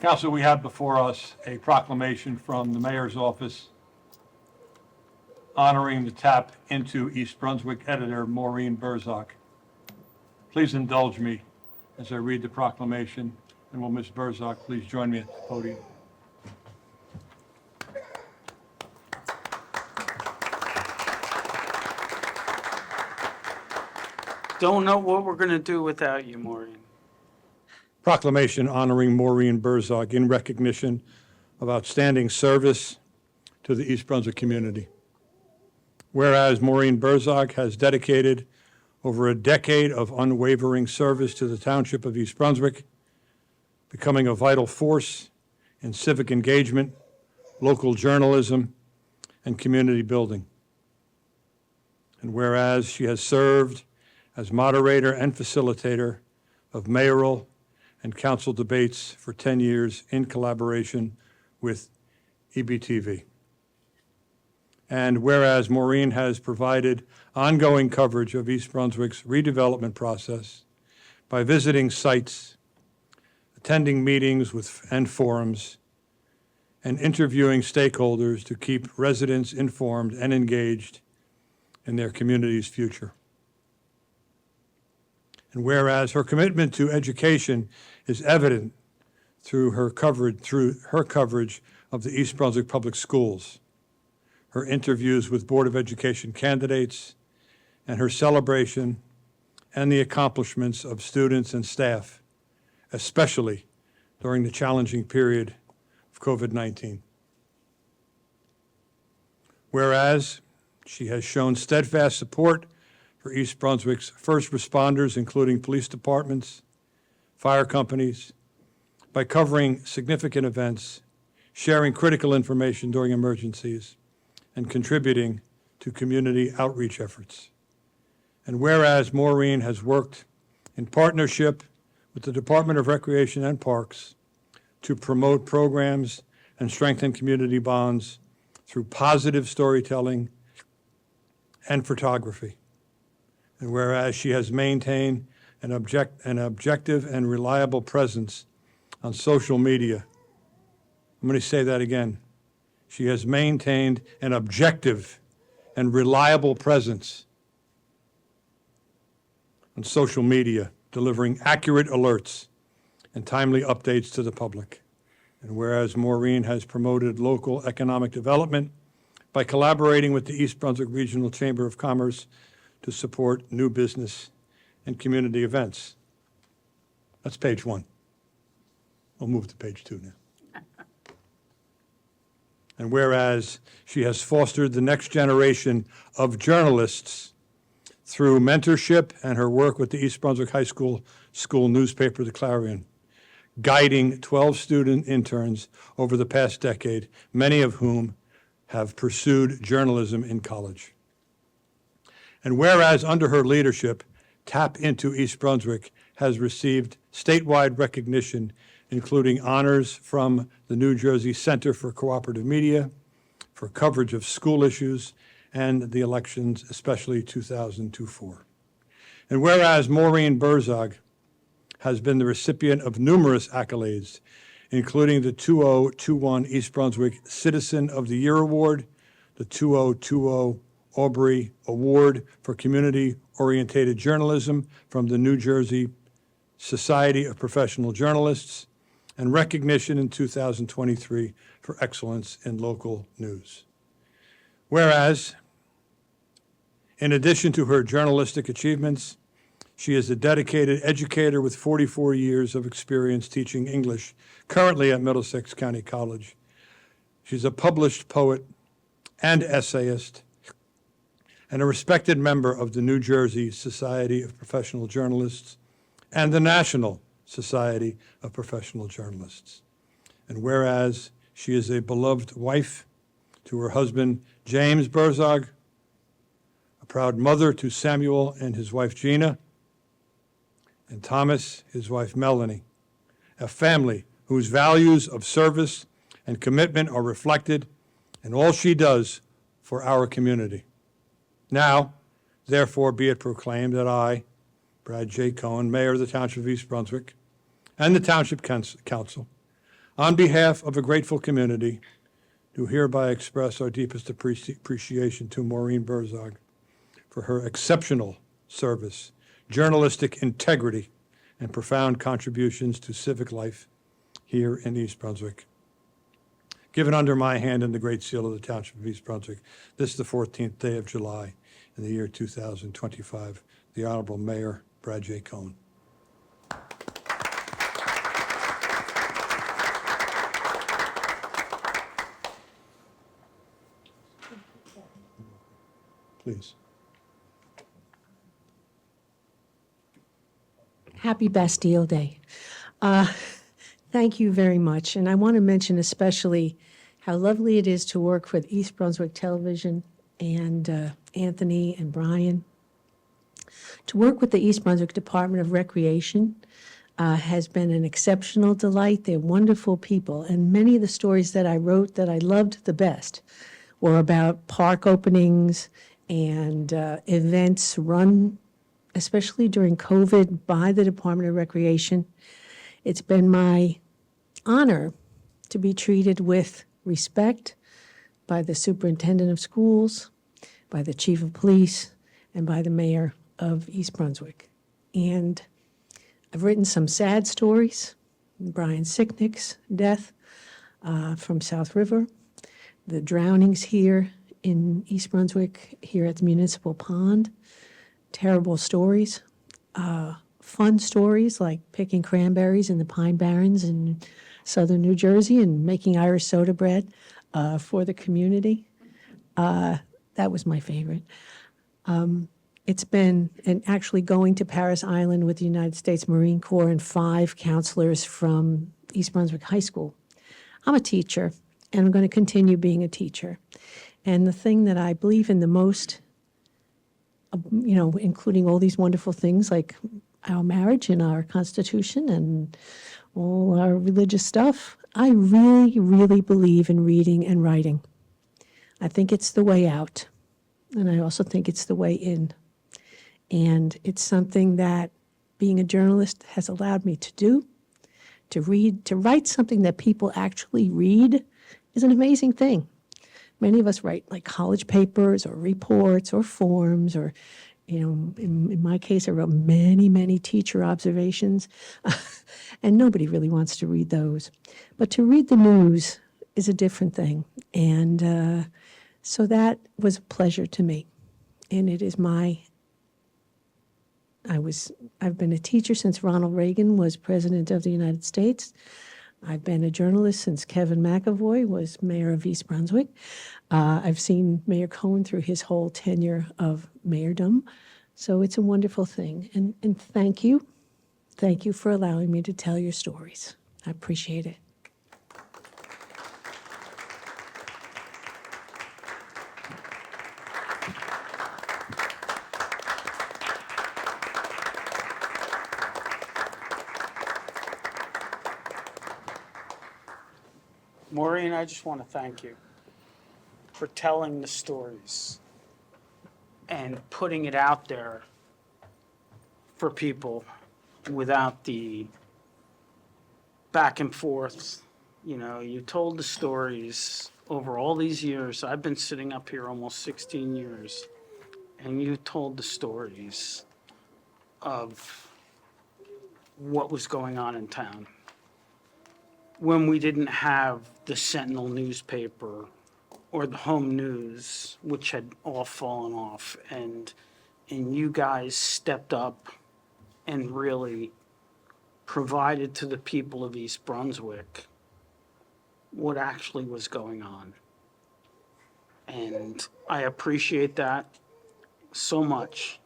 Council, we have before us a proclamation from the Mayor's office honoring the TAPinto East Brunswick editor, Maureen Berzok. Please indulge me as I read the proclamation, and will Ms. Berzok please join me at the podium? Don't know what we're going to do without you, Maureen. Proclamation honoring Maureen Berzok in recognition of outstanding service to the East Brunswick community. Whereas Maureen Berzok has dedicated over a decade of unwavering service to the Township of East Brunswick, becoming a vital force in civic engagement, local journalism, and community building. And whereas she has served as moderator and facilitator of mayoral and council debates for 10 years in collaboration with EBTV. And whereas Maureen has provided ongoing coverage of East Brunswick's redevelopment process by visiting sites, attending meetings and forums, and interviewing stakeholders to keep residents informed and engaged in their community's future. And whereas her commitment to education is evident through her coverage of the East Brunswick Public Schools, her interviews with Board of Education candidates, and her celebration and the accomplishments of students and staff, especially during the challenging period of COVID-19. Whereas she has shown steadfast support for East Brunswick's first responders, including police departments, fire companies, by covering significant events, sharing critical information during emergencies, and contributing to community outreach efforts. And whereas Maureen has worked in partnership with the Department of Recreation and Parks to promote programs and strengthen community bonds through positive storytelling and photography. And whereas she has maintained an objective and reliable presence on social media. I'm going to say that again. She has maintained an objective and reliable presence on social media, delivering accurate alerts and timely updates to the public. And whereas Maureen has promoted local economic development by collaborating with the East Brunswick Regional Chamber of Commerce to support new business and community events. That's page 1. We'll move to page 2 now. And whereas she has fostered the next generation of journalists through mentorship and her work with the East Brunswick High School newspaper, The Clarion, guiding 12 student interns over the past decade, many of whom have pursued journalism in college. And whereas under her leadership, TAPinto East Brunswick has received statewide recognition, including honors from the New Jersey Center for Cooperative Media for coverage of school issues and the elections, especially 2002-4. And whereas Maureen Berzok has been the recipient of numerous accolades, including the 2021 East Brunswick Citizen of the Year Award, the 2020 Aubrey Award for Community-Oriented Journalism from the New Jersey Society of Professional Journalists, and recognition in 2023 for excellence in local news. Whereas, in addition to her journalistic achievements, she is a dedicated educator with 44 years of experience teaching English, currently at Middlesex County College. She's a published poet and essayist, and a respected member of the New Jersey Society of Professional Journalists and the National Society of Professional Journalists. And whereas she is a beloved wife to her husband, James Berzok, a proud mother to Samuel and his wife, Gina, and Thomas, his wife, Melanie, a family whose values of service and commitment are reflected in all she does for our community. Now, therefore, be it proclaimed that I, Brad J. Cohen, Mayor of the Township of East Brunswick, and the Township Council, On behalf of a grateful community, do hereby express our deepest appreciation to Maureen Berzok for her exceptional service, journalistic integrity, and profound contributions to civic life here in East Brunswick. Given under my hand in the Great Seal of the Township of East Brunswick, this the 14th day of July in the year 2025, the Honorable Mayor Brad J. Cohn. Please. Happy Bastille Day. Thank you very much. And I want to mention especially how lovely it is to work with East Brunswick Television and Anthony and Brian. To work with the East Brunswick Department of Recreation has been an exceptional delight. They're wonderful people. And many of the stories that I wrote that I loved the best were about park openings and events run, especially during COVID, by the Department of Recreation. It's been my honor to be treated with respect by the superintendent of schools, by the chief of police, and by the mayor of East Brunswick. And I've written some sad stories, Brian Sicknick's death from South River, the drownings here in East Brunswick, here at the municipal pond, terrible stories, fun stories like picking cranberries in the Pine Barrens in southern New Jersey and making Irish soda bread for the community. That was my favorite. It's been, and actually going to Paris Island with the United States Marine Corps and 5 counselors from East Brunswick High School. I'm a teacher, and I'm going to continue being a teacher. And the thing that I believe in the most, including all these wonderful things like our marriage and our Constitution and all our religious stuff, I really, really believe in reading and writing. I think it's the way out, and I also think it's the way in. And it's something that being a journalist has allowed me to do. To read, to write something that people actually read is an amazing thing. Many of us write like college papers or reports or forms or, in my case, I wrote many, many teacher observations, and nobody really wants to read those. But to read the news is a different thing. And so that was a pleasure to me. And it is I've been a teacher since Ronald Reagan was President of the United States. I've been a journalist since Kevin McEvoy was mayor of East Brunswick. I've seen Mayor Cohn through his whole tenure of mayordom. So it's a wonderful thing. And thank you. Thank you for allowing me to tell your stories. I appreciate it. Maureen, I just want to thank you for telling the stories and putting it out there for people without the back and forth. You told the stories over all these years. I've been sitting up here almost 16 years, and you told the stories of what was going on in town when we didn't have the Sentinel newspaper or the home news, which had all fallen off, and you guys stepped up and really provided to the people of East Brunswick what actually was going on. And I appreciate that so much.